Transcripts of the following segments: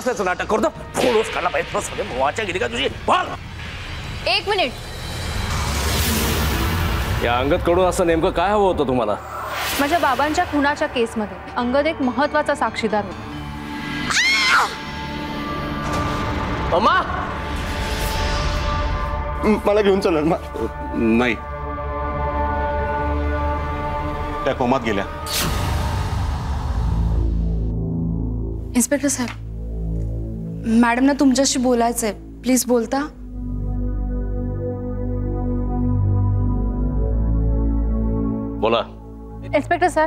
बसल्याचं नाटक करतो. फोडोस काढला पाहिजे सगळे मोहाच्या गिरी का तुझी. बोल. 1 मिनिट. या अंगद कडून असं नेमकं काय हवं होतं तुम्हाला? माझ्या बाबांच्या खुनाच्या केसमध्ये अंगद एक महत्त्वाचा साक्षीदार होता. अम्मा मला घेऊन चल. नाही, त्या कोमात गेल्या. इन्स्पेक्टर साहेब, मॅडमना तुमच्याशी बोलायचंय, प्लीज बोलता. बोला. इन्स्पेक्टर सर,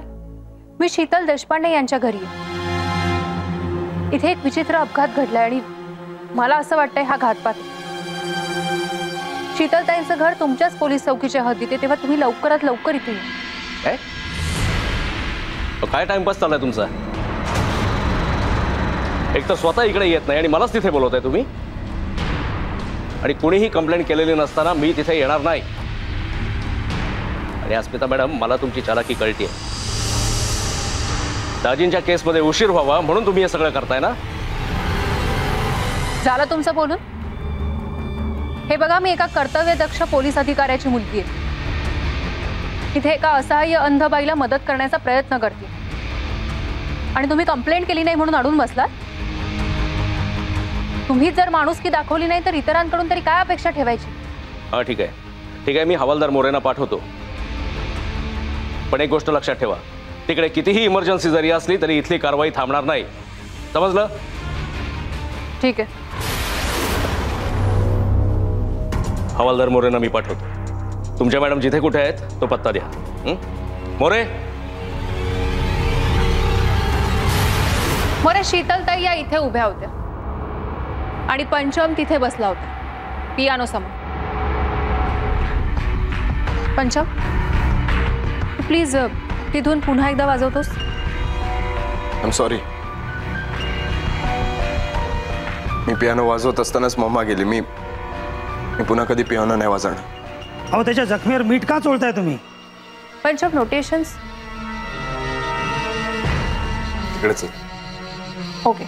मी शीतल देशपांडे यांच्या घरी आहे. इथे एक विचित्र अपघात घडलाय आणि मला असं वाटतंय हा घातपात. शीतलताईंचं घर तुमच्याच पोलीस चौकीच्या हद्दीत आहे, तेव्हा तुम्ही लवकरात लवकर इथे या. काय टाइमपास चाललाय तुमचा? एक तर स्वतः इकडे येत नाही आणि मलाच तिथे बोलवताय तुम्ही. आणि कोणीही कंप्लेंट केलेली नसताना मी तिथे येणार नाही. आणि अस्मिता मॅडम, मला तुमची चालाकी कळतीये. दाजींच्या केसमध्ये उशीर व्हावा म्हणून तुम्ही हे सगळं करताय ना? झालं तुमचं बोलून? हे बघा, मी एका कर्तव्यदक्ष पोलीस अधिकाऱ्याची मुलगी आहे. इथे एका असहाय्य अंधबाईला मदत करण्याचा प्रयत्न करते आणि तुम्ही कंप्लेंट केली नाही म्हणून अडून बसलात. तुम्ही जर माणुसकी दाखवली नाही तर इतरांकडून तरी काय अपेक्षा ठेवायची? हा, ठीक आहे, ठीक आहे, मी हवालदार मोरेंना पाठवतो. पण एक गोष्ट लक्षात ठेवा, तिकडे कितीही इमर्जन्सी जरी असली तरी इथली कारवाई थांबणार नाही. समजलं? ठीक आहे. हवालदार मोरेंना मी पाठवतो. तुमच्या मॅडम जिथे कुठे आहेत तो पत्ता द्या. मोरे. मोरे, शीतलताई या इथे उभ्या होत्या आणि पंचम तिथे बसला होता पियानो समोर. पंचम, प्लीज तिथून पुन्हा एकदा वाजवतोस? I am sorry. मी पियानो वाजवत असतानाच मम्मा गेली. मी पुन्हा कधी पियानो नाही वाजवणार. अहो, त्याच्या जखमेवर मीठ का चोळताय तुम्ही? पंचम, नोटेशन्स. तिकडेच. ओके.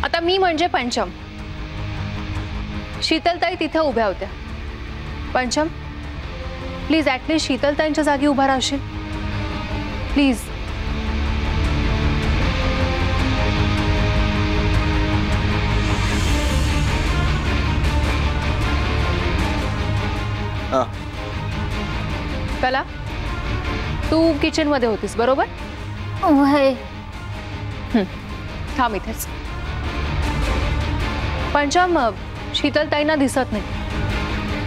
आता मी म्हणजे पंचम. शीतलताई तिथे उभ्या होत्या. पंचम, प्लीज ॲटलीस्ट शीतलताईंच्या जागी उभा राहशील प्लीज. कला, तू किचन मध्ये होतीस बरोबर? थांब इथेच. पंचम, शीतलताईंना दिसत नाही,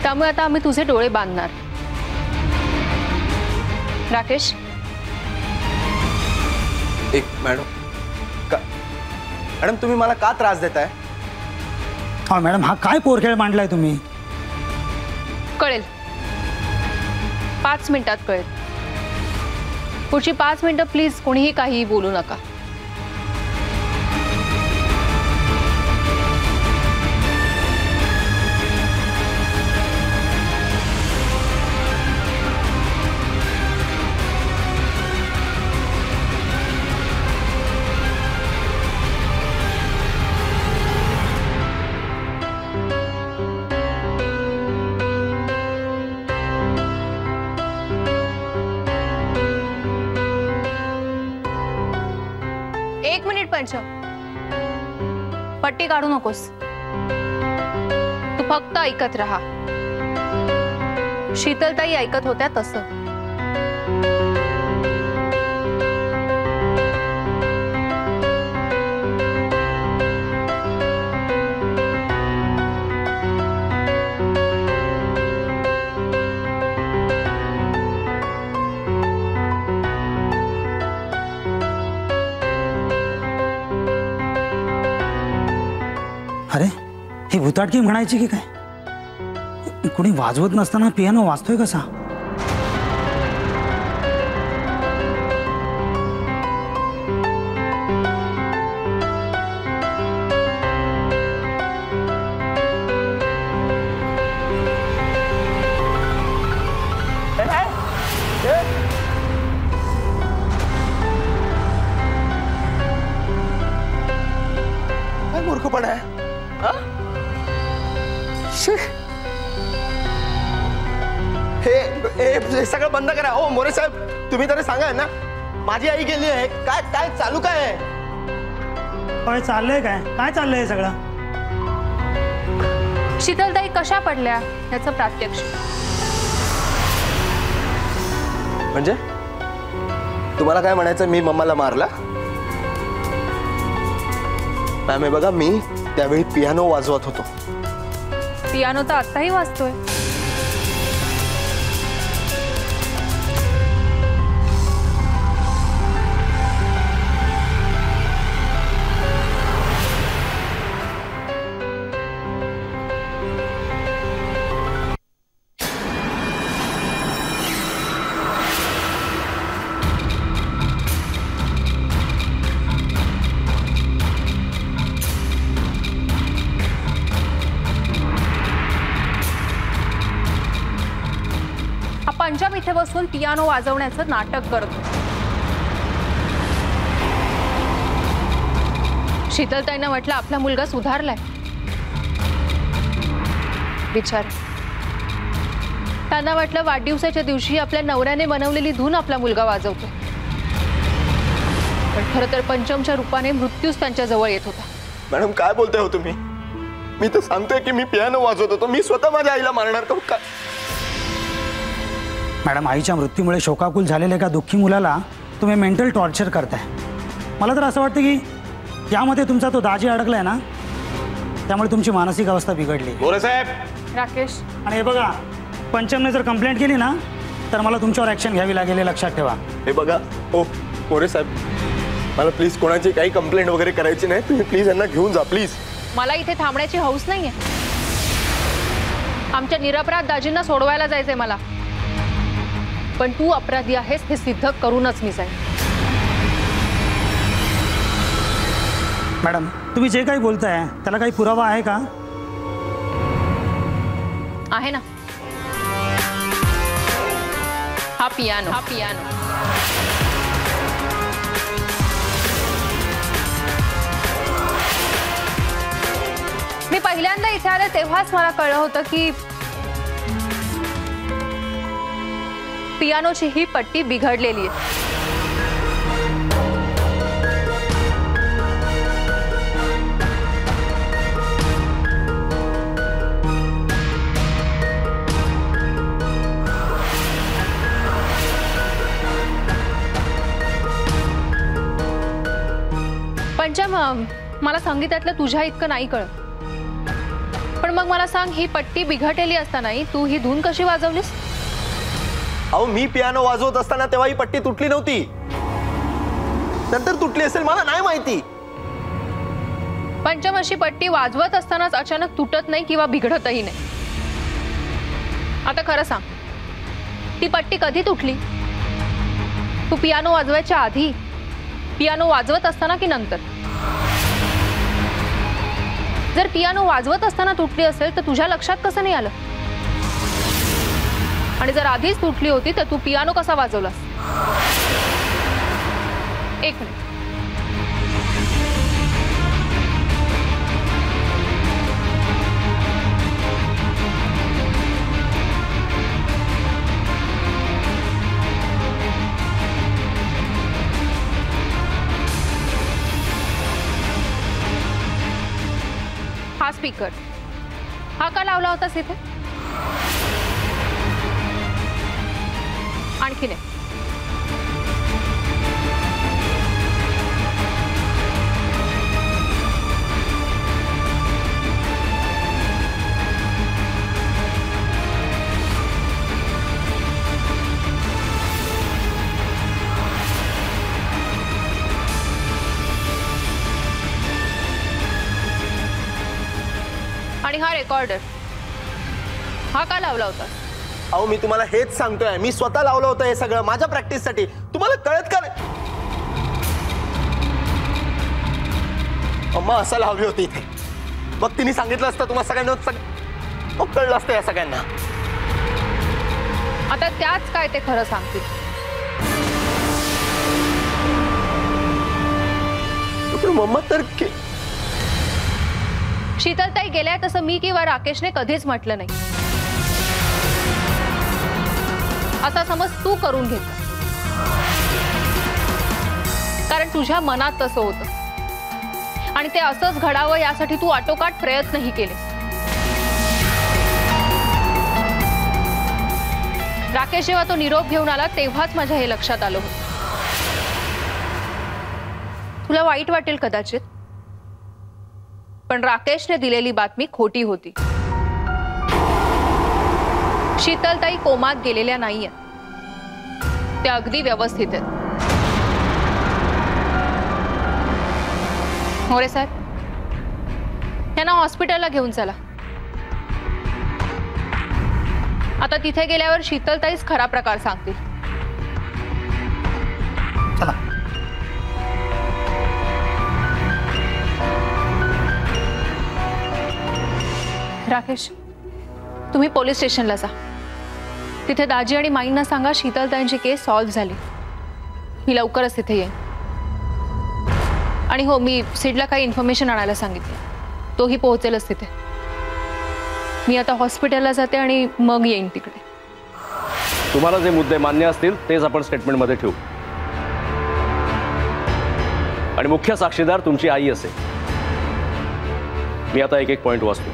त्यामुळे आता आम्ही तुझे डोळे बांधणार. राकेश. एक मॅडम, मॅडम तुम्ही मला का त्रास देताय? हा मॅडम, हा काय पोरखेळ मांडलाय तुम्ही? कळेल, 5 मिनिटात कळेल. पुढची 5 मिनिटं प्लीज कोणीही काहीही बोलू नका. पंचम, पट्टी काढू नकोस. तू फक्त ऐकत राहा. शीतलताई ऐकत होत्या तसं. अरे, ही भुताटकी म्हणायची की काय? कुणी वाजवत नसताना पियानो वाजतोय कसा? पण आहे हा? शी. हे सगळं बंद करा. हो मोरे साहेब, तुम्ही तरी सांगा ना, माझी आई गेली आहे. काय काय चालू काय आहे? काय चाललंय? काय चाललंय हे सगळं? शीतलताई कशा पडल्या याचं प्रात्यक्ष. म्हणजे तुम्हाला काय म्हणायचं, मी मम्माला मारला? मॅम हे बघा, मी त्यावेळी पियानो वाजवत होतो. पियानो तर आत्ताही वाजतोय. पंजाब इथे बसून पियानो वाजवण्याचं नाटक करतो. शीतलताईंना म्हटलं आपला मुलगा सुधारलाय. विचार, त्यांना वाटलं वाढदिवसाच्या दिवशी आपल्या नवऱ्याने बनवलेली धून आपला मुलगा वाजवतो, पण खरं तर पंचमच्या रूपाने मृत्यूच त्यांच्या जवळ येत होता. मॅडम काय बोलताय हो तुम्ही? मी तर सांगतोय की मी पियानो वाजवत होतो. मी स्वतः माझ्या आईला मारणार का काय? मॅडम, आईच्या मृत्यूमुळे शोकाकुल झालेल्या एका दुःखी मुलाला तुम्ही मेंटल टॉर्चर करताय. मला तर असं वाटतं की यामध्ये तुमचा तो दाजी अडकलाय ना, त्यामुळे तुमची मानसिक अवस्था बिघडली. मोरे साहेब, राकेश, आणि हे बघा, पंचमने जर कंप्लेंट केली ना तर मला तुमच्यावर ऍक्शन घ्यावी लागेल, हे लक्षात ठेवा. हे बघा ओ मोरे साहेब, मला प्लीज कोणाची काही कंप्लेंट वगैरे करायची नाही. तुम्ही प्लीज यांना घेऊन जा प्लीज. मला इथे थांबण्याची हौस नाहीये. आमच्या निरपराध दाजींना सोडवायला जायचंय मला, पण तू अपराधी आहेस हे सिद्ध करूनच मी जाईन. मॅडम, तुम्ही जे काही बोलताय त्याला काही पुरावा आहे का? आहे ना, हा पियानो. मी पहिल्यांदा इथे आले तेव्हाच मला कळलं होतं की पियानोची ही पट्टी बिघडलेली आहे. पंचम, मला संगीतातलं तुझ्या इतकं नाही कळत, पण मग मला सांग, ही पट्टी बिघडलेली असतानाही तू ही धून कशी वाजवलीस? अहो, मी पियानो वाजवत असताना तेव्हा ही पट्टी तुटली नव्हती. नंतर तुटली असेल, मला नाही माहिती. पंचम, अशी पट्टी वाजवत असतानाच अचानक तुटत नाही किंवा बिघडतही नाही. आता खरं सांग, ती पट्टी कधी तुटली? तू पियानो वाजवायच्या आधी, पियानो वाजवत असताना की नंतर? जर पियानो वाजवत असताना तुटली असेल तर तुझ्या लक्षात कसं नाही आलं? आणि जर आधीच तुटली होती तर तू पियानो कसा वाजवलास? एक मिनिट. हा स्पीकर हा का लावला होतास इथे? आणखी नाही. आणि हा रेकॉर्डर हा का लावला होता? अहो, मी तुम्हाला हेच सांगतोय, मी स्वतः लावलं होतं हे सगळं माझ्या प्रॅक्टिससाठी. तुम्हाला कळत का? अम्मा असं लावली होती इथे. मग तिने सांगितलं असतं तुम्हाला सगळ्यांना, मग कळलं असतं या सगळ्यांना. आता त्याच काय ते खरं सांगतील. पण मम्मा तर शीतलताई गेल्या तसं मी किंवा राकेशने कधीच म्हटलं नाही. असा समज तू करून घेतला, कारण तुझ्या मनात तसं होतं आणि ते असंच घडावं यासाठी तू आटोकाट प्रयत्नही केले. राकेश जेव्हा तो निरोप घेऊन आला तेव्हाच माझ्या हे लक्षात आलं होतं. तुला वाईट वाटेल कदाचित, पण राकेशने दिलेली बातमी खोटी होती. शीतलताई कोमात गेलेल्या नाहीये, त्या अगदी व्यवस्थित आहेत. मोरे साहेब, यांना हॉस्पिटलला घेऊन चला. आता तिथे गेल्यावर शीतलताईच खरा प्रकार सांगतील. चला. राकेश, तुम्ही पोलीस स्टेशनला जा. तिथे दाजी आणि माईंना सांगा शीतलताईंची केस सॉल्व्ह झाली. मी लवकरच तिथे येईन. आणि हो, मी सिडला काही इन्फॉर्मेशन आणायला सांगितलं, तोही पोहोचेलच तिथे. मी आता हॉस्पिटलला जाते आणि मग येईन तिकडे. तुम्हाला जे मुद्दे मान्य असतील तेच आपण स्टेटमेंटमध्ये ठेवू. आणि मुख्य साक्षीदार तुमची आई असेल. मी आता एक एक पॉइंट वाचतो.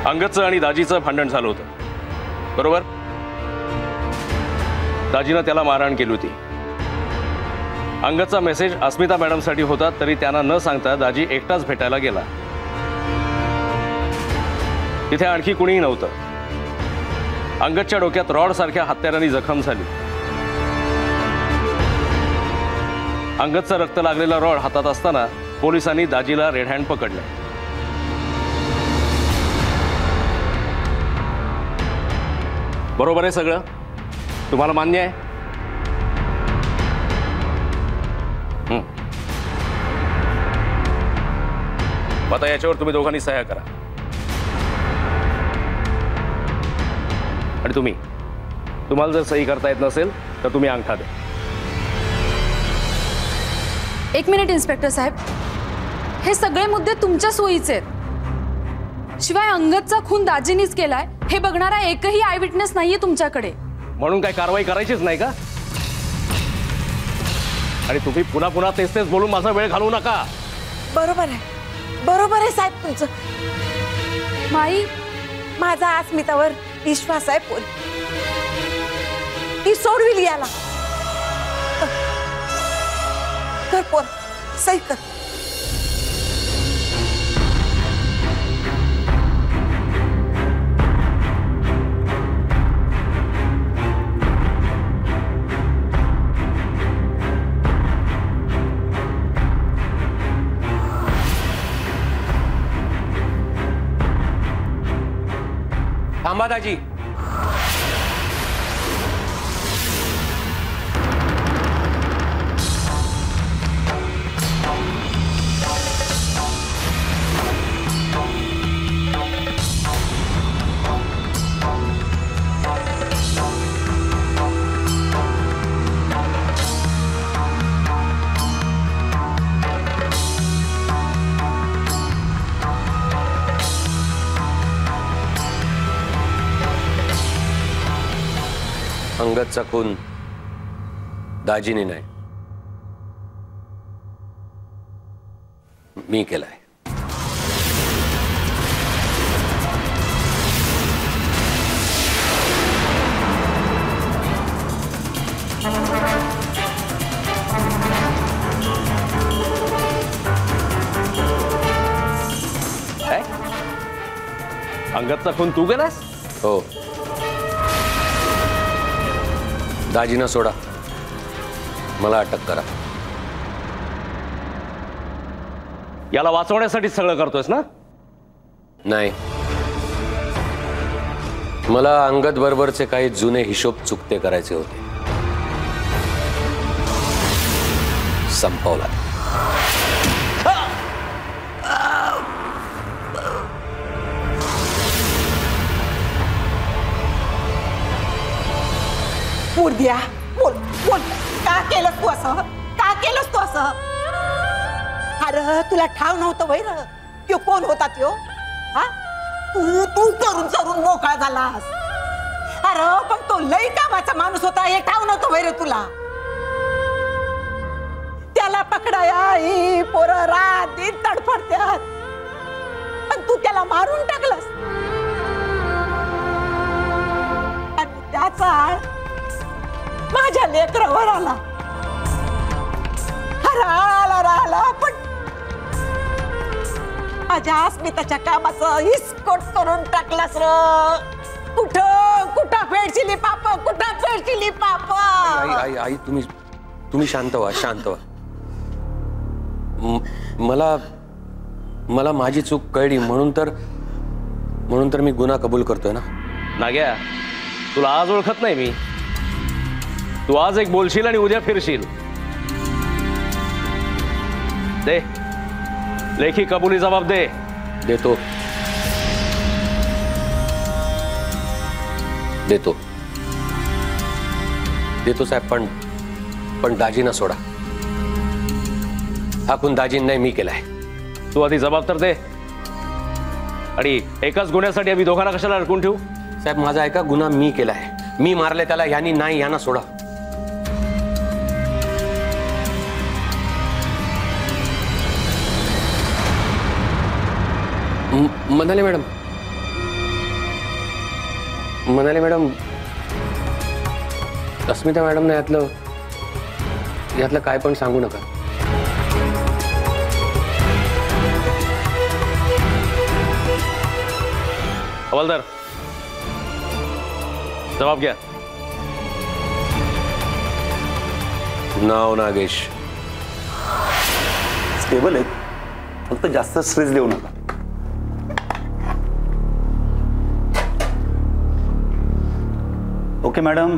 अंगदचं आणि दाजीचं भांडण झालं होतं, बरोबर? दाजीनं त्याला मारहाण केली होती. अंगदचा मेसेज अस्मिता मॅडमसाठी होता, तरी त्यांना न सांगता दाजी एकटाच भेटायला गेला. तिथे आणखी कुणीही नव्हतं. अंगदच्या डोक्यात रॉड सारख्या हत्यारांनी जखम झाली. अंगदचा रक्त लागलेला रॉड हातात असताना पोलिसांनी दाजीला रेड हँड पकडलं. बरोबर आहे सगळं? तुम्हाला मान्य आहे? आता याच्यावर तुम्ही दोघांनी सह्या करा. आणि तुम्हाला जर सही करता येत नसेल तर तुम्ही अंगठा द्या. एक मिनिट इन्स्पेक्टर साहेब, हे सगळे मुद्दे तुमच्या सोयीचे आहेत. शिवाय अंगदचा खून दाजीनीच केलाय हे बघणारा एकही आय विटनेस नाहीये तुमच्याकडे. म्हणून काय कारवाई करायचीच नाही का? आणि तुम्ही पुन्हा पुन्हा तेच तेच बोलून माझा वेळ घालवू नका. बरोबर आहे, बरोबर आहे साहेब तुमचं. माई, माझा अस्मितावर विश्वास आहे. पोल ती सोडविली याला. कर पोल, सही कर. थांबा दाजी. अंगदचा खून दाजीने नाही, मी केलाय. अंगदचा खून तू केलास? हो. दाजीना सोडा, मला अटक करा. याला वाचवण्यासाठी सगळं करतोयस ना? नाही, मला अंगद बरोबरचे काही जुने हिशोब चुकते करायचे होते. संपवला. मुर्द्या, बोल बोल, का केलंस तू असं? का केलंस तू असं? अरे तुला ठाव नव्हतं वैर त्यो कोण होता त्यो? हा तू तू करून चरून मोकळा झालास. अरे पण तो लई कामाचा माणूस होता हे ठाव नव्हतं वैर तुला. त्याला पकडाया ही पोरं रात्री तडफडत्यात पण तू त्याला मारून टाकलास. आणि त्याचा माझ्या लेकरावर आला. राहिला पण माझ्या अस्मिताच्या कामाचं हिसकोट करून टाकलास र. कुठं कुठं फेडशिली पाप, कुठं फेडशिली पाप. आई आई तुम्ही शांत व्हा, शांत व्हा. मला माझी चूक कळली म्हणून तर मी गुन्हा कबूल करतोय ना. नाग्या, तुला आज ओळखत नाही मी. तू आज एक बोलशील आणि उद्या फिरशील. दे लेखी कबुली जबाब दे. देतो साहेब, पण दाजींना सोडा. हा खून दाजींना नाही मी केलाय. तू आधी जबाब तर दे. आणि एकाच गुन्ह्यासाठी आम्ही दोघांना कशाला अडकून ठेवू? साहेब माझा एका गुन्हा मी केलाय. मी मारले त्याला, यांनी नाही. यांना सोडा. मनाली मॅडम अस्मिता मॅडमने यातलं काय पण सांगू नका. हवालदार जबाब घ्या. नाव नागेश. स्टेबल आहेत, फक्त जास्त स्ट्रेस देऊ नका. Okay madam,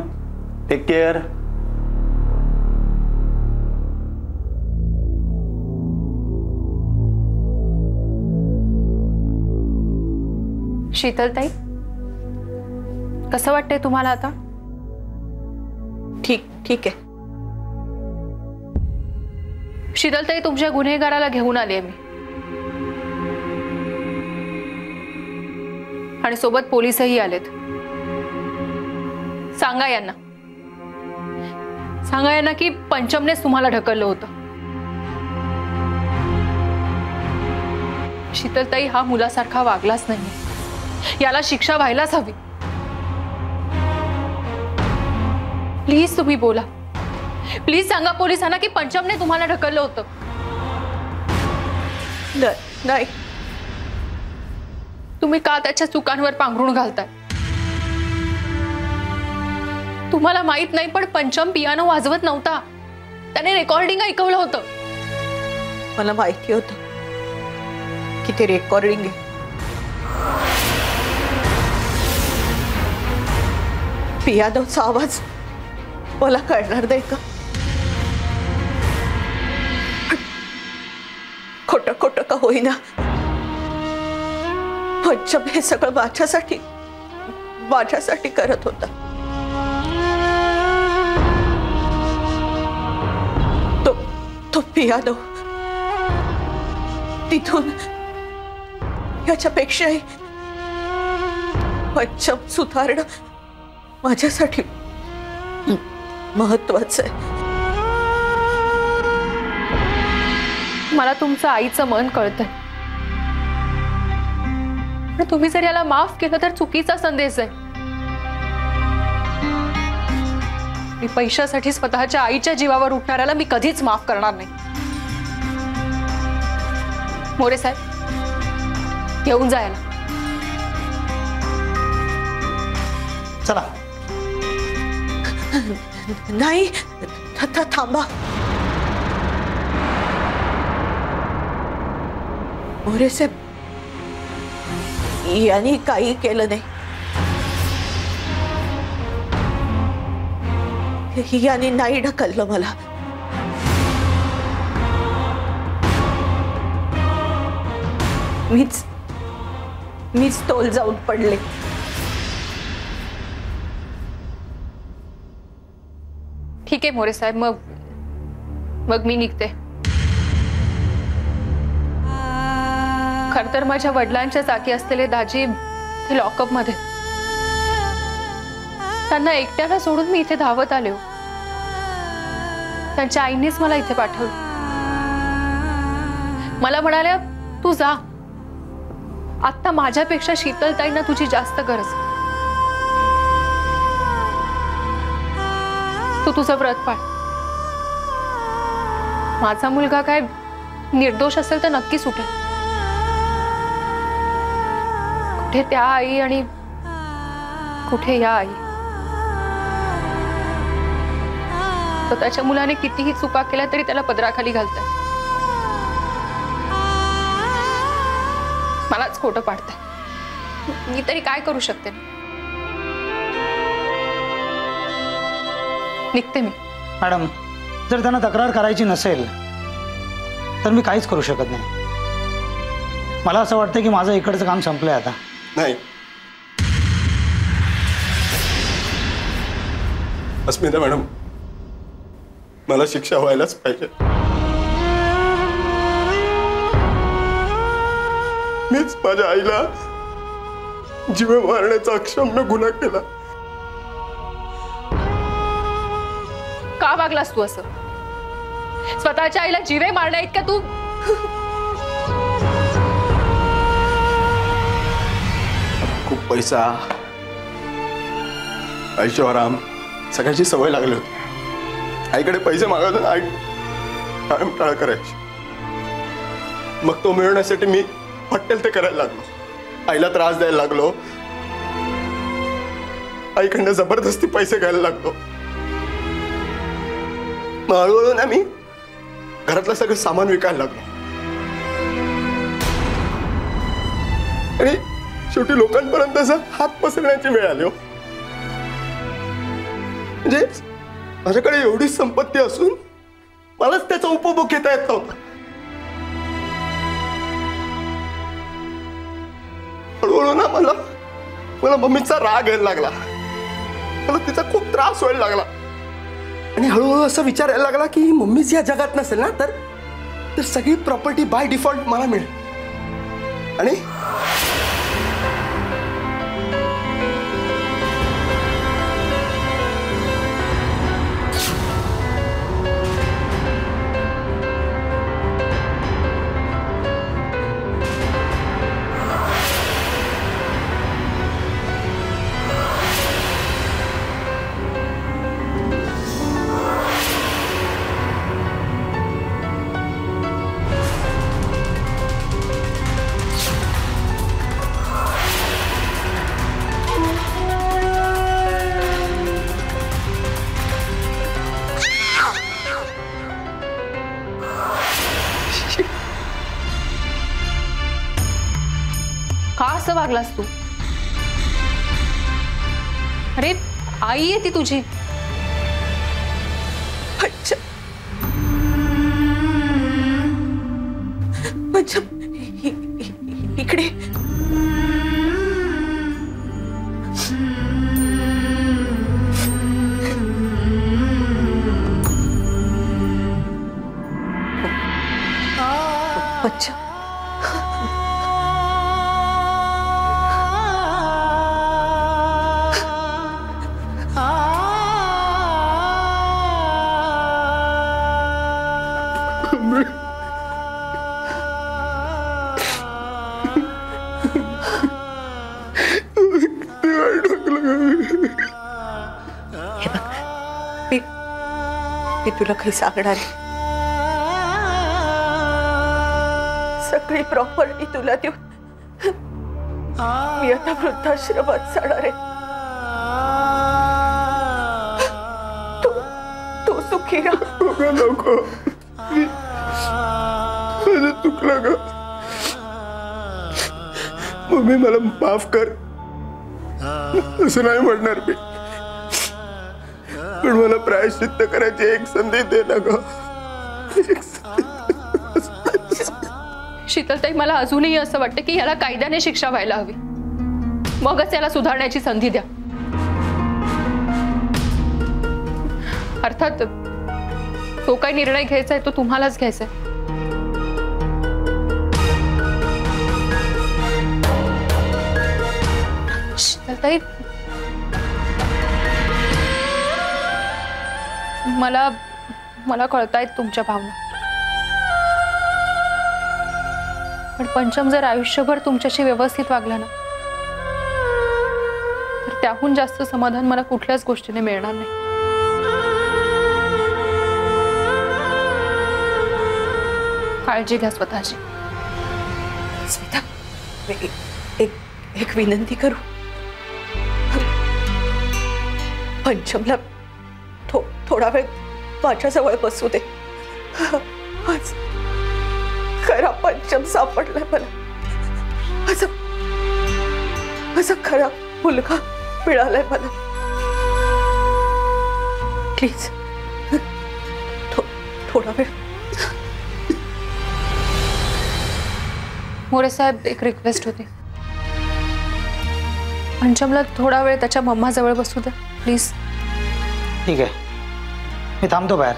take care. शीतलताई, कसं वाटतंय तुम्हाला आता? ठीक आहे. शीतलताई, तुमच्या गुन्हेगाराला घेऊन आले मी आणि सोबत पोलीसही आलेत. सांगा यांना की पंचमनेच तुम्हाला ढकललं होतं. शीतलताई हा मुलासारखा वागलाच नाही. याला शिक्षा व्हायलाच हवी. प्लीज तुम्ही बोला. प्लीज सांगा पोलिसांना की पंचमने तुम्हाला ढकललं होतं. नाही. तुम्ही का त्याच्या चुकांवर पांघरून घालताय? तुम्हाला माहित नाही पण पंचम पियानो वाजवत नव्हता. त्याने रेकॉर्डिंग ऐकवलं होतं. मला माहिती होतं की ते रेकॉर्डिंग आहे. पियानोचा आवाज मला कळणार नाही का? खोटं खोटं का होईना पंचम हे सगळं माझ्यासाठी करत होता. तो पियानो तिथून याच्यापेक्षाही पंचम सुधारणं माझ्यासाठी महत्वाचं आहे. मला तुमचं आईचं मन कळतंय. पण तुम्ही जर याला माफ केलं तर चुकीचा संदेश आहे. मी पैशासाठी स्वतःच्या आईच्या जीवावर उठणाऱ्याला मी कधीच माफ करणार नाही. मोरे साहेब, घेऊन जायला. चला. नाही, थांबा. मोरे साहेब, यांनी काही केलं नाही. यांनी नाही ढकललं मला. मीच तोल जाऊन पडले. ठीक आहे मोरे साहेब, मग मी निघते. खर तर माझ्या वडिलांच्या जागी असलेले दाजी ते लॉकअप मध्ये, त्यांना एकट्याला सोडून मी इथे धावत आले. त्यांच्या आईनेच मला इथे पाठवलं. मला म्हणाल्या तू जा, आता माझ्यापेक्षा शीतलताईंना तुझी जास्त गरज. तू तुझं व्रत पाळ. माझा मुलगा काय निर्दोष असेल तर नक्की सुटेल. कुठे त्या आई आणि कुठे या आई. स्वतःच्या मुलाने कितीही चुका केल्या तरी त्याला पदराखाली घालताय. मलाच खोटं पाडताय. मी तरी काय करू शकते. निघते मी. मॅडम, जर त्यांना तक्रार करायची नसेल तर मी काहीच करू शकत नाही. मला असं वाटतं की माझं इकडचं काम संपलंय आता. नाही, अस्मिता मॅडम, मला शिक्षा व्हायलाच पाहिजे. मीच माझ्या आईला जीवे मारण्याचा अक्षम्य गुन्हा केला. का वागलास तू असं? स्वतःच्या आईला जीवे मारण्या इतका तू खूप पैसा, ऐशोआराम सगळ्याची सवय लागली होती. आईकडे पैसे मागायचे, आई टाळमटाळ करायची. मग तो मिळवण्यासाठी मी वाटेल ते करायला लागलो. आईला त्रास द्यायला लागलो. आईकडनं जबरदस्ती पैसे घ्यायला लागलो. मग हळूहळू ना मी घरातलं सगळं सामान विकायला लागलो. आणि शेवटी लोकांपर्यंत असं हात पसरण्याची वेळ आली. म्हणजे माझ्याकडे एवढी संपत्ती असून मलाच त्याचा उपभोग घेता येत नव्हता. हळूहळू ना मला मम्मीचा राग यायला लागला. मला तिचा खूप त्रास व्हायला लागला. आणि हळूहळू असं विचार यायला लागला की मम्मीच या जगात नसेल ना तर सगळी प्रॉपर्टी बाय डिफॉल्ट मला मिळेल. आणि का असं वागलास तू? अरे आई आहे ती तुझी. अच्छा, अच्छा, इकडे अच्छा. मी तुला काही सांगणार. सगळी प्रॉपर्टी तुला देऊन मी आता वृद्धाश्रमात जाणार आहे. तू सुखी राहा. नको, चुकलं ग. मम्मी मला माफ कर. असं नाही म्हणणार मी, पण मला प्रायश्चित्त करायची एक संधी दे ना ग. शीतलताई, मला अजूनही असं वाटतं की याला कायद्याने शिक्षा व्हायला हवी. मगच याला सुधारण्याची संधी द्या. अर्थात तो काय निर्णय घ्यायचा आहे तो तुम्हालाच घ्यायचा आहे. शीतलताई, मला कळतायत तुमच्या भावना, पण पंचम जर आयुष्यभर तुमच्याशी व्यवस्थित वागला ना, तर त्याहून जास्त समाधान मला कुठल्याच गोष्टीने मिळणार नाही. काळजी घ्या स्वतःची. स्मिता, एक विनंती करू. पंचमला थोडा वेळ माझ्याजवळ बसू दे. आज खरा पंचम सापडलाय मला. असं खरा मुलगा मिळालाय मला. प्लीज थोडा वेळ. मोरे साहेब, एक रिक्वेस्ट होती. पंचमला थोडा वेळ त्याच्या मम्माजवळ बसू द्या प्लीज. ठीक आहे, मी थांबतो बाहेर.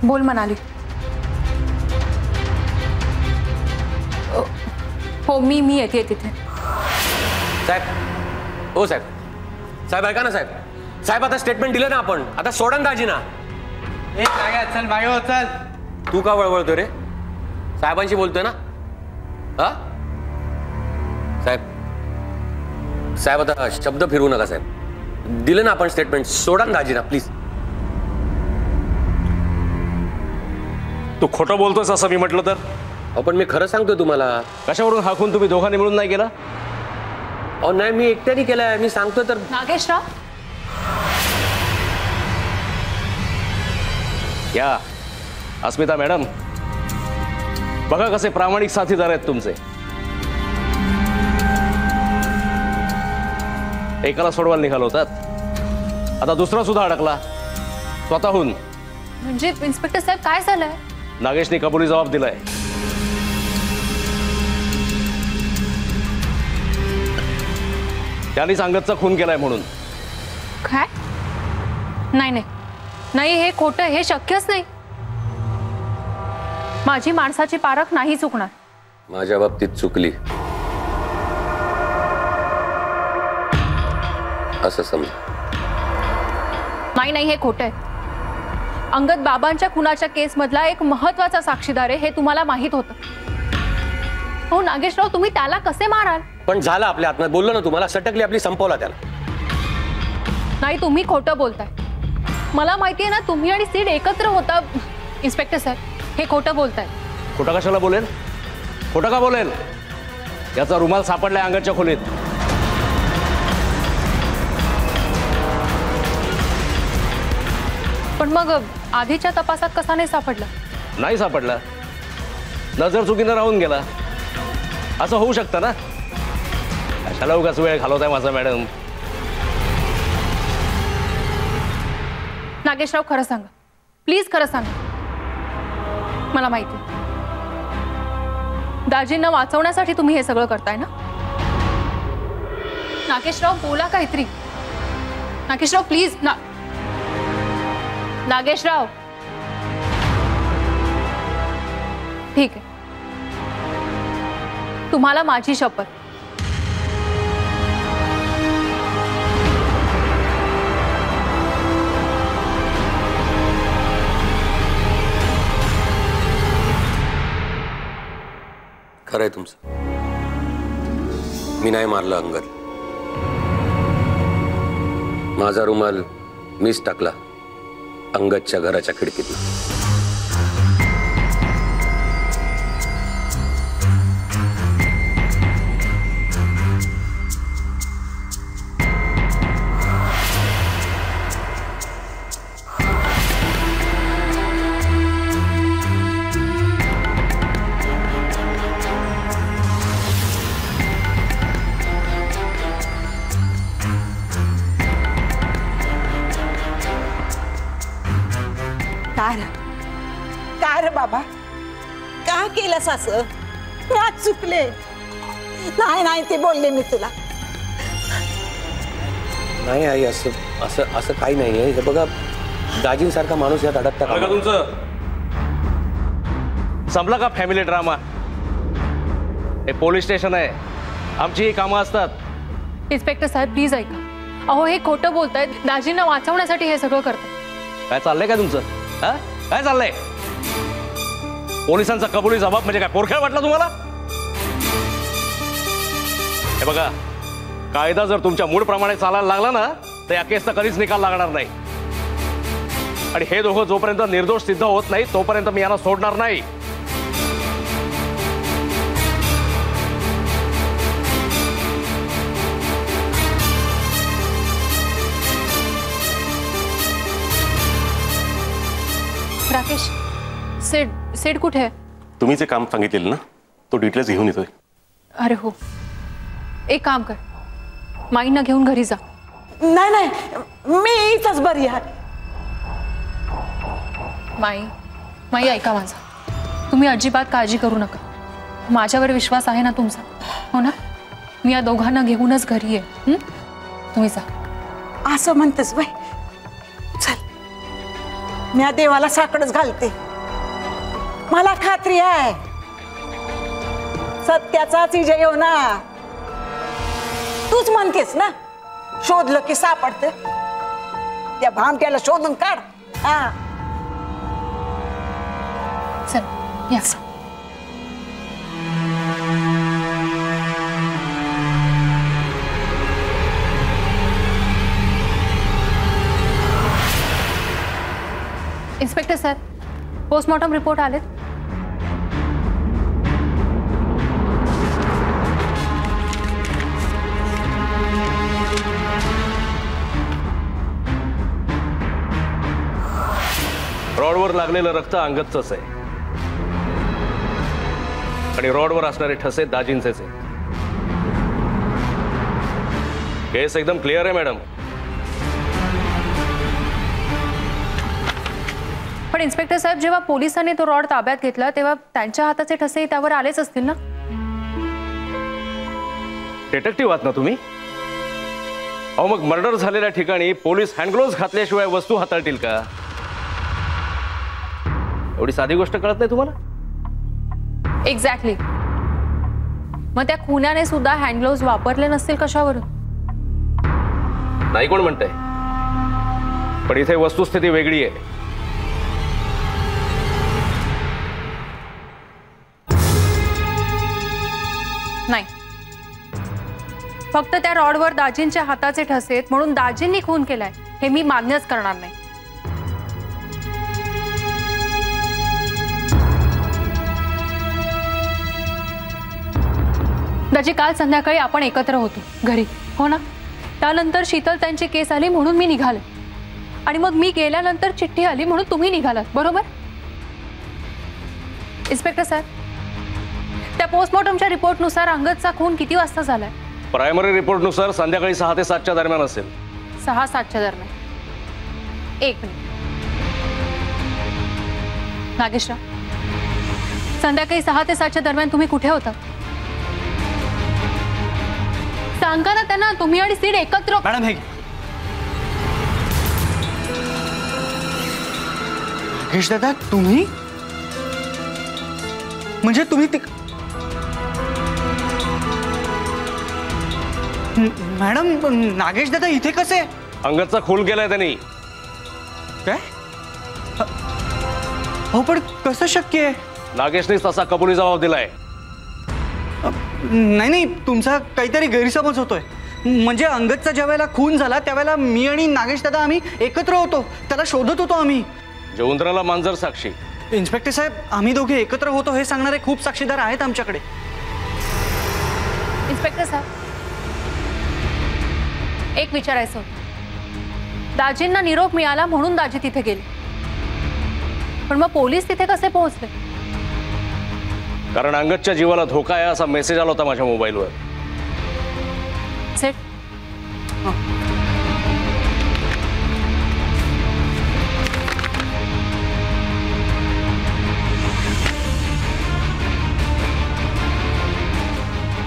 बोल मनाली. हो, मी येते तिथे. साहेब, ओ साहेब ऐका ना साहेब, आता स्टेटमेंट दिलं ना आपण, आता सोडा ना दाजीना. चल मागे चल. तू का वळवळतो रे? साहेबांशी बोलतोय ना. हा साहेब आता शब्द फिरवू नका साहेब. दिलं ना आपण स्टेटमेंट, सोडा ना दाजीना प्लीज. तू खोटं बोलतोस असं मी म्हटलं तर? पण मी खरं सांगतोय तुम्हाला. कशावरून हा खून तुम्ही दोघांनी मिळून नाही केला? अहो नाही, मी एकट्याने केलाय, मी सांगतोय तर. नागेशराव, या अस्मिता मॅडम, बघा कसे प्रामाणिक साथीदार आहेत तुमचे. एकाला सोडवायला निघालो होतात, आता दुसरा सुद्धा अडकला स्वतःहून. म्हणजे इन्स्पेक्टर साहेब काय झालंय? नागेशने कबुली जबाब दिलाय. त्यांनी अंगदचा खून केलाय म्हणून. काय? नाही, हे खोटं, हे शक्यच नाही. माझी माणसाची पारख नाही चुकणार. माझ्या बाबतीत चुकली असं समजा. नाही, हे खोटं आहे. अंगद बाबांच्या खुनाच्या केस मधला एक महत्वाचा साक्षीदार आहे हे तुम्हाला माहित होतं. हो नागेशराव, तुम्ही त्याला कसे माराल? पण झालं आपल्या हातनं, बोललो ना तुम्हाला, सटकली आपली, संपवला त्याला. नाही, तुम्ही खोटं बोलताय. मला माहितीये ना, तुम्ही आणि सीड एकत्र होता. इन्स्पेक्टर साहेब, हे खोटं बोलताय. खोटं कशाला बोलेल? खोटं का बोलेल? याचा रुमाल सापडलाय अंगदच्या खोलीत. पण मग आधीच्या तपासात कसा नाही सापडला? नाही सापडला, नजर चुकीनं राहून गेला. असं होऊ शकतं ना. कशाला उगाच वेळ घालवताय माझा मॅडम? नागेशराव, खरं सांगा प्लीज, खरं सांगा. मला माहिती दाजींना वाचवण्यासाठी तुम्ही हे सगळं करताय ना. नागेशराव, बोला काहीतरी. नागेशराव प्लीज. नागेशराव, ठीक आहे, तुम्हाला माझी शपथ. खरंय तुमचं, मी नाही मारलं अंगद. माझा रुमाल मीच टाकला अंगदच्या घराच्या खिडकीतनं. काय रे बाबा, का केलंस असं? आज चुकले. नाही ते बोलले मी तुला. नाही आई, असं असं असं काही नाही आहे. हे बघा, दाजींसारखा माणूस यात अडकता झालं का तुमचं? संपला का फॅमिली ड्रामा? हे पोलीस स्टेशन आहे, आमची ही कामं असतात. इन्स्पेक्टर साहेब प्लीज ऐका. अहो हे खोटं बोलतायत, दाजींना वाचवण्यासाठी हे सगळं करतात. काय चाललंय का तुमचं? हा? काय चाललंय? पोलिसांचा कबुली जबाब म्हणजे काय पोरखेळ वाटला तुम्हाला? हे बघा, कायदा जर तुमच्या मूड प्रमाणे चालायला लागला ना तर या केसचा कधीच निकाल लागणार नाही. आणि हे दोघं जोपर्यंत निर्दोष सिद्ध होत नाही तोपर्यंत मी यांना सोडणार नाही. राकेश, सेड कुठे आहे? तुम्ही जे काम सांगितलेलं ना तो डिटेल्स घेऊन येतोय. अरे हो, एक काम कर, माईंना घेऊन घरी जा. नाही नाही, मी इथंच बरी आहे. माई ऐका माझा, तुम्ही अजिबात काळजी करू नका. माझ्यावर विश्वास आहे ना तुमचा? हो ना? मी या दोघांना घेऊनच घरी आहे. तुम्ही जा. असं म्हणतेस बाई, चल मी या देवाला साकडच घालते. मला खात्री आहे सत्याचाच विजय होणार. तूच म्हणतेस ना, शोधलं की सापडते. त्या भामट्याला शोधून काढ. हा चल या. इन्स्पेक्टर सर, पोस्टमॉर्टम रिपोर्ट आलेत. रॉडवर लागलेलं रक्त अंगदचंच आहे आणि रॉडवर असणारे ठसे दाजींचेच आहे. केस एकदम क्लिअर आहे मॅडम. पण इन्स्पेक्टर साहेब, जेव्हा पोलिसांनी तो रॉड ताब्यात घेतला तेव्हा त्यांच्या हाताचे ठसे त्यावर आलेच असतील ना? डिटेक्टिव्ह आहात ना तुम्ही? अहो मग मर्डर झालेल्या ठिकाणी पोलीस हँडग्लोव्ज घातल्याशिवाय वस्तू हाताळतील का? एवढी साधी गोष्ट कळत नाही तुम्हाला? एक्झॅक्टली. मग त्या खुन्याने सुद्धा हँडग्लोव्ज वापरले नसतील कशावरून? नाही कोण म्हणतंय, पण इथे वस्तुस्थिती वेगळी आहे. नाही, फक्त त्या रॉडवर दाजींच्या हाताचे ठसे आहेत म्हणून दाजींनी खून केलाय हे मी मान्यच करणार नाही. दाजी, काल संध्याकाळी आपण एकत्र होतो घरी, हो ना? त्यानंतर शीतल त्यांची केस आली म्हणून मी निघाले आणि मग मी गेल्यानंतर चिठ्ठी आली म्हणून तुम्ही निघालात, बरोबर? इन्स्पेक्टर सर, त्या पोस्टमॉर्टमच्या रिपोर्टनुसार अंगदचा खून किती वाजता झालाय? प्रायमरी रिपोर्टनुसार संध्याकाळी 6 ते 7च्या दरम्यान असेल. 6-7च्या दरम्यान. एक मिनिट. नागेशराव, संध्याकाळी 6 ते 7च्या दरम्यान तुम्ही कुठे होता? सांगा ना त्यांना. तुम्ही आणि सीड एकत्र. मॅडम हे नागेश दादा, तुम्ही म्हणजे तुम्ही मॅडम, नागेश दादा इथे कसे? अंगदचा खून केलाय त्यांनी. काय? हो पण कसं शक्य आहे? नागेशनेच तसा कबुली जबाब दिलाय. नाही नाही, तुमचा काहीतरी गैरसमज होतोय. म्हणजे अंगदचा ज्या वेळेला खून झाला त्यावेळेला मी आणि नागेश दादा आम्ही एकत्र होतो, त्याला शोधत होतो आम्ही. जेवंद्राला मांजर साक्षी. इन्स्पेक्टर साहेब, आम्ही दोघे एकत्र होतो हे सांगणारे खूप साक्षीदार आहेत आमच्याकडे. इन्स्पेक्टर साहेब, एक विचारायचं होतं. दाजींना निरोप मिळाला म्हणून दाजी तिथे गेले, पण मग पोलीस तिथे कसे पोहोचले? कारण अंगदच्या जीवाला धोका आहे असा मेसेज आला होता माझ्या मोबाईलवर. सेट.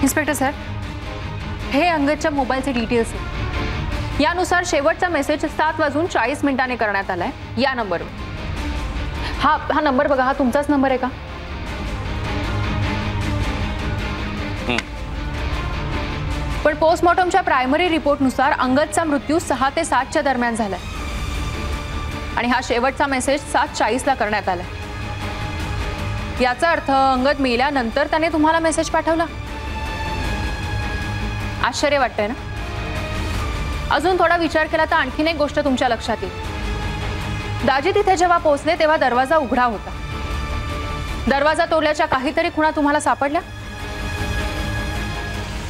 इन्स्पेक्टर साहेब, हे अंगदच्या मोबाईलचे डिटेल्स आहेत. यानुसार शेवटचा मेसेज 7:40 करण्यात आलाय या नंबरवर। हा नंबर बघा, हा तुमचाच नंबर आहे का? पण पोस्टमॉर्टमच्या प्रायमरी रिपोर्टनुसार अंगदचा मृत्यू 6 ते 7 दरम्यान झालाय आणि हा शेवटचा मेसेज 7:40 करण्यात आलाय। याचा अर्थ अंगद मेल्यानंतर त्याने तुम्हाला मेसेज पाठवला। आश्चर्य वाटतंय ना? अजून थोडा विचार केला तर आणखीन एक गोष्ट तुमच्या लक्षात येईल। दाजी तिथे जेव्हा पोहोचले तेव्हा दरवाजा उघडा होता। दरवाजा तोडल्याच्या काहीतरी खुणा तुम्हाला सापडल्या?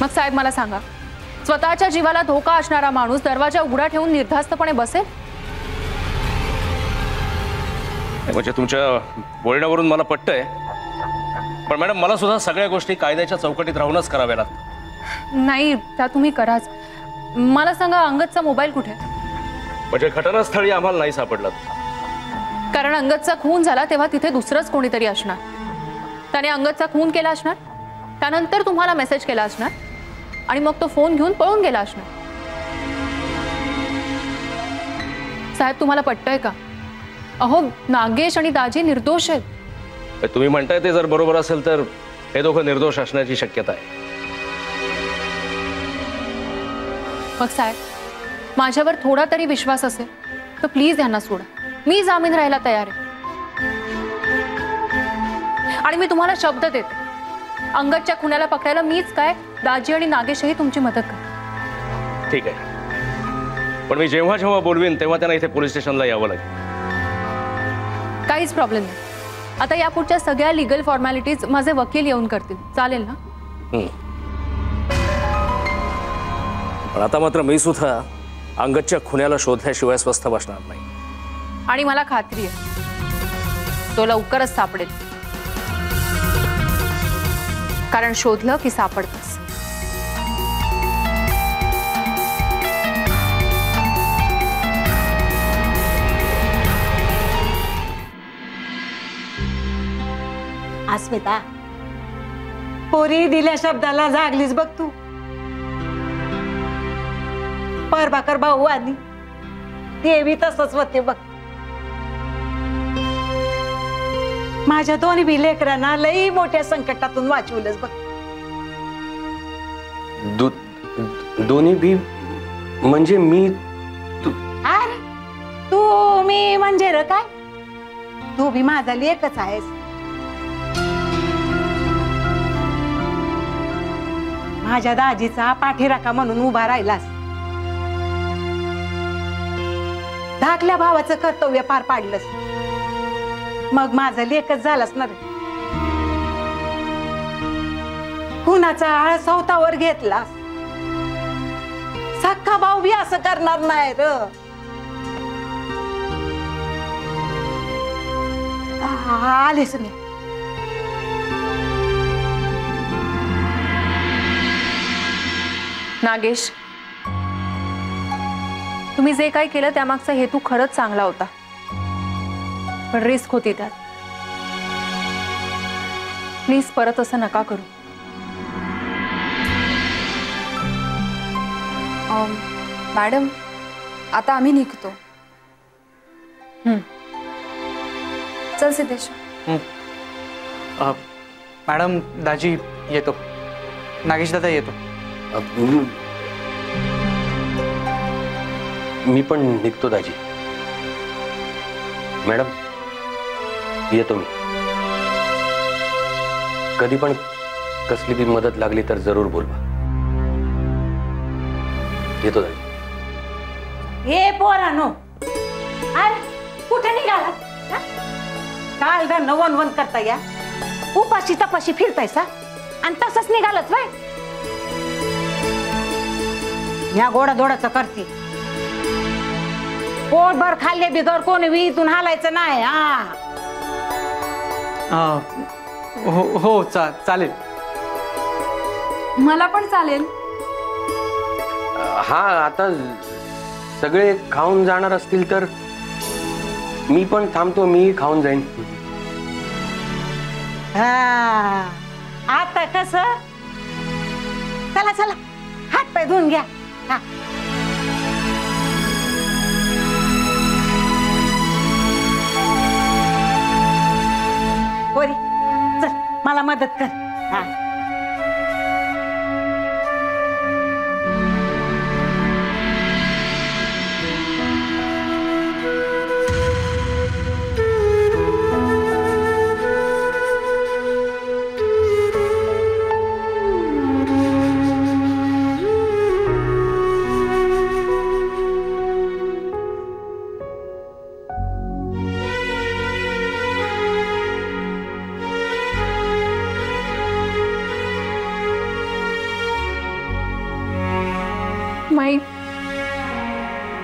मग साहेब मला सांगा, स्वतःच्या जीवाला धोका असणारा माणूस दरवाजा उघडा ठेवून निर्धास्तपणे बसेल? म्हणजे तुमच्या बोलण्यावरून मला पटतंय, पण मॅडम मला सुद्धा सगळ्या गोष्टी कायद्याच्या चौकटीत राहूनच कराव्या लागतात। नाही, त्या तुम्ही कराच। मला सांगा, अंगदचा मोबाईल कुठे? म्हणजे घटनास्थळी आम्हाला नाही सापडला, कारण अंगदचा खून झाला तेव्हा तिथे दुसरंच कोणीतरी असणार। त्याने अंगदचा खून केला असणार, त्यानंतर तुम्हाला मेसेज केला असणार आणि मग तो फोन घेऊन पळून गेला असणार। साहेब तुम्हाला पटतंय का? अहो, नागेश आणि दाजी निर्दोष आहेत। तुम्ही म्हणताय ते जर बरोबर असेल तर हे दोघं निर्दोष असण्याची शक्यता आहे। मग साहेब, माझ्यावर थोडा तरी विश्वास असेल तर प्लीज यांना सोडा। मी जामीन राहायला तयार आहे आणि मी तुम्हाला शब्द देते, अंगदच्या खुनाला पकडायला मीच काय, दाजी आणि नागेशही तुमची मदत कर। ठीक आहे, पण मी जेव्हा जेव्हा बोलवीन तेव्हा त्यांना इथे पोलीस स्टेशनला यावं लागेल। काहीच प्रॉब्लेम नाही। आता यापुढच्या सगळ्या लीगल फॉर्मॅलिटीज माझे वकील येऊन करतील, चालेल ना? पण आता मात्र मी सुद्धा अंगदच्या खुन्याला शोधल्याशिवाय स्वस्थ बसणार नाही। आणि मला खात्री आहे तो लवकरच सापडेल, कारण शोधलं की सापडतच। अस्मिता, पोरी दिल्या शब्दाला जागलीस बघ तू। परभाकर भाऊ आणि देवी तसंच होते बघ। माझ्या दोन्ही बी लेकरांना लई मोठ्या संकटातून वाचवलंच बघ। दोन्ही बी म्हणजे मी अरे तू मी म्हणजे र काय, तू बी माझा लेकच आहेस। माझ्या दाजीचा पाठीराखा म्हणून उभा राहिलास, धाकल्या भावाचं कर्तव्य पार पाडलंस, मग माझं लेकच झालास ना रे। कुणाचा आळ स्वतःवर घेतलास, सख्खा भाऊ बी असं करणार नाही र। आलेस मी। नागेश, तुम्ही जे काही केलं त्यामागचा हेतू खरंच चांगला होता, पण रिस्क होती त्यात। प्लीज परत असं नका करू। मॅडम, आता आम्ही निघतो। चल सिद्धेश। मॅडम, दाजी येतो, नागेश दादा येतो। मी पण निघतो दाजी। मॅडम येतो मी। कधी पण कसली बी मदत लागली तर जरूर बोलवा। येतो दाजी। हे पोरानो, अरे कुठे निघाला? काल गा नवन वन करता या उपाशी तपाशी फिरतायसा आणि तसंच निघालच बाय। या गोडाधोडाचं करती, पोटभर खाल्ले बिगर कोणी विहीतून हालायचं नाही। हो चालेल। मला पण चालेल। हा, आता सगळे खाऊन जाणार असतील तर मी पण थांबतो, मी खाऊन जाईन। आता कस, चला चला हात पाय धुवून घ्या। मला मदत कर. हा.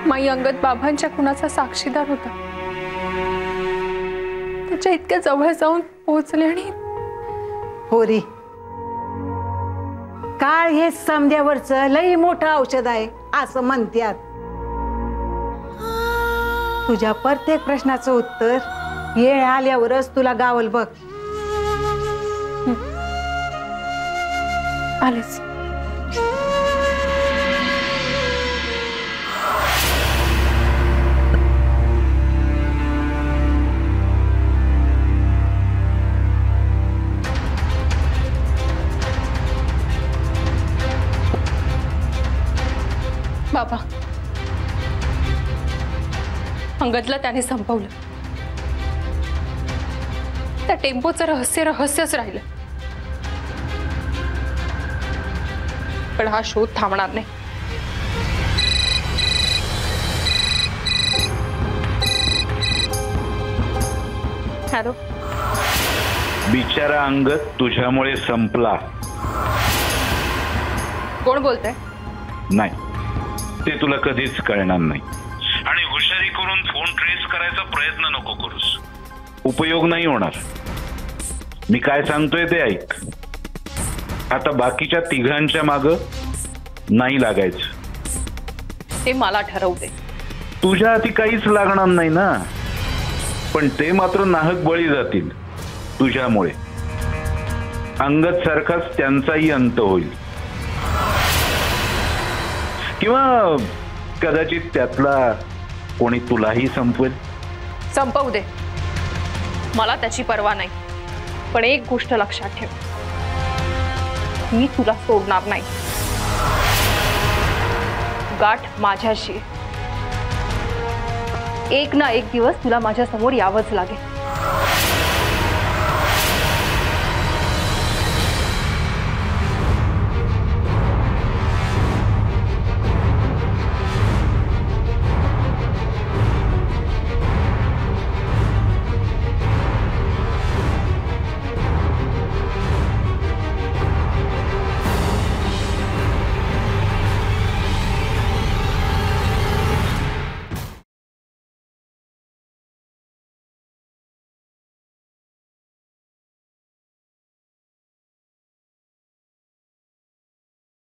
माई अंगद बाबांच्या खुनाचा साक्षीदार होता. त्याच्या इतक्या जवळ जाऊन पोहोचले आणि होरी, काळ हे समद्यावरचं लई मोठं औषध आहे असं म्हणतात. तुझ्या प्रत्येक प्रश्नाचं उत्तर येळ आल्यावरच तुला गावल बघ. आलेच. बाबा, अंगदला त्याने संपवलं. त्या टेम्पोचं रहस्य रहस्यच राहिलं. पण हा शोध थांबणार नाही. हॅलो, बिचारा अंगद तुझ्यामुळे संपला. कोण बोलतंय? नाही, ते तुला कधीच कळणार नाही. आणि हुशारी करून फोन ट्रेस करायचा प्रयत्न नको करूस. उपयोग नाही होणार. मी काय सांगतोय ते ऐक. आता बाकीच्या तिघांच्या माग नाही लागायचं. ते मला ठरवू दे. तुझ्या हाती काहीच लागणार नाही ना. पण ते मात्र नाहक बळी जातील तुझ्यामुळे. अंगद सारखाच त्यांचाही अंत होईल. किंवा कदाचित त्यातला कोणी तुलाही संपवेल. संपवू दे, मला त्याची पर्वा नाही. पण एक गोष्ट लक्षात ठेव, मी तुला सोडणार नाही. गाठ माझ्याशी. एक ना एक दिवस तुला माझ्या समोर यावंच लागेल.